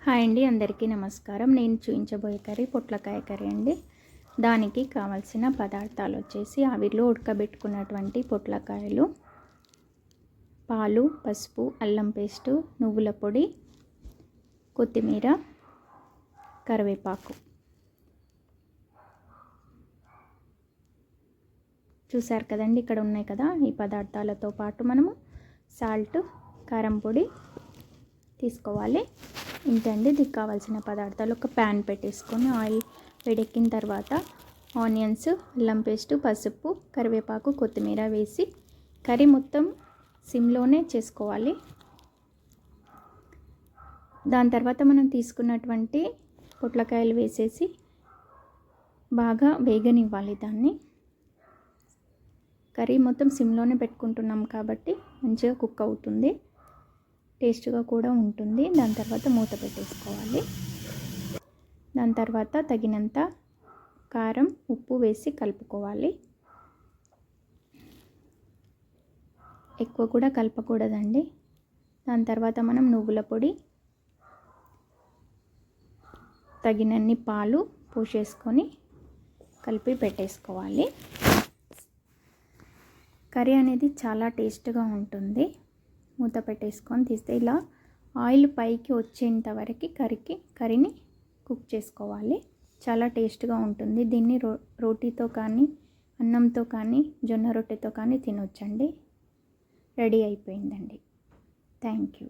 Hi అండి, అందరికీ నమస్కారం. నేను చూపించబోయే కర్రీ పొట్లకాయ కర్రీ అండి. దానికి కావాల్సిన పదార్థాలు వచ్చేసి ఆవిరిలో ఉడకబెట్టుకున్నటువంటి పొట్లకాయలు, పాలు, పసుపు, అల్లం పేస్టు, నువ్వుల పొడి, కొత్తిమీర, కరివేపాకు. చూసారు కదండి, ఇక్కడ ఉన్నాయి కదా. ఈ పదార్థాలతో పాటు మనము సాల్ట్, కారం పొడి తీసుకోవాలి. ఇంతండి దీనికి కావాల్సిన పదార్థాలు. ఒక ప్యాన్ పెట్టేసుకొని ఆయిల్ వేడెక్కిన తర్వాత ఆనియన్స్, అల్లం పేస్టు, పసుపు, కరివేపాకు, కొత్తిమీర వేసి కర్రీ మొత్తం సిమ్లోనే చేసుకోవాలి. దాని తర్వాత మనం తీసుకున్నటువంటి పొట్లకాయలు వేసేసి బాగా వేగనివ్వాలి. దాన్ని కర్రీ మొత్తం సిమ్లోనే పెట్టుకుంటున్నాం కాబట్టి మంచిగా కుక్ అవుతుంది, టేస్ట్గా కూడా ఉంటుంది. దాని తర్వాత మూత పెట్టేసుకోవాలి. దాని తర్వాత తగినంత కారం, ఉప్పు వేసి కలుపుకోవాలి. ఎక్కువ కూడా కలపకూడదండి. దాని తర్వాత మనం నువ్వుల పొడి, తగినన్ని పాలు పోసేసుకొని కలిపి పెట్టేసుకోవాలి. కర్రీ అనేది చాలా టేస్ట్గా ఉంటుంది. మూత పెట్టేసుకొని తీస్తే ఇలా ఆయిల్ పైకి వచ్చేంత వరకు కర్రీని కుక్ చేసుకోవాలి. చాలా టేస్ట్గా ఉంటుంది. దీన్ని రోటీతో కానీ, అన్నంతో కానీ, జొన్న రొట్టెతో కానీ తినొచ్చండి. రెడీ అయిపోయిందండి. Thank you.